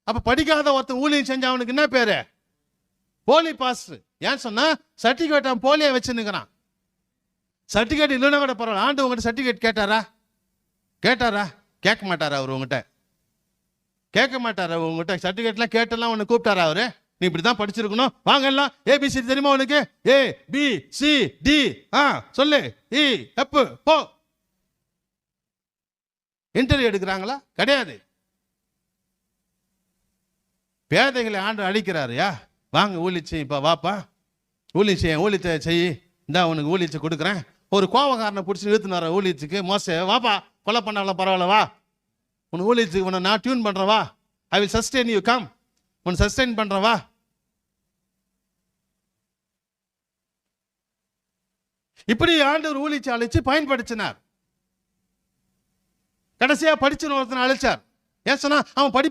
அப்ப படிக்காத ஒருத்தன் ஊழியம் செஞ்ச அவனுக்கு என்ன பேரு? போலி பாஸ்டர். ஏன் சொன்னா சர்டிபிகேட் அவன் போலியா வச்சுன்னுக்கிறான். சர்டிபிகேட் இல்லைன்னா கூட பரவாயில்ல. ஆண்டு உங்ககிட்ட சர்டிபிகேட் கேட்டாரா? கேட்க மாட்டாரா? அவர் உங்ககிட்ட கேட்க மாட்டாரா? உங்ககிட்ட சர்டிபிகேட்லாம் கேட்டெல்லாம் உன்னை கூப்பிட்டாரா அவரு? நீ இப்படிதான் படிச்சிருக்கணும், வாங்க எல்லாம் ABC தெரியுமா உனக்கு? ABCD சொல்லு, எப் போ. இன்டர்வியூ எடுக்கிறாங்களா? கிடையாது. பேதைகளை ஆண்டு அழிக்கிறாருயா. வாங்க ஊழிச்சு, இப்போ வாப்பா ஊழிச்சு, என் ஊழியத்தை செய், இந்தா உனக்கு ஊழிச்சு கொடுக்குறேன். ஒரு கோவக்காரனை பிடிச்சி இழுத்துன்னு வர ஊழியத்துக்கு, மோச வாப்பா கொலை பண்ணாலும் பரவாயில்ல வா, உனக்கு ஊழியத்துக்கு உன்னை நான் டியூன் பண்ணுறேன் வா, I will sustain you, come, உன்னை சஸ்டெயின் பண்ணுறேன் வா. இப்படி ஆண்டவர் ஊழிச்சு அழைச்சு பயன்படுத்தினார். கடைசியா படிச்சுன்னு ஒருத்தனை அழைச்சார். ஏன் சொன்னா அவன் படிப்பு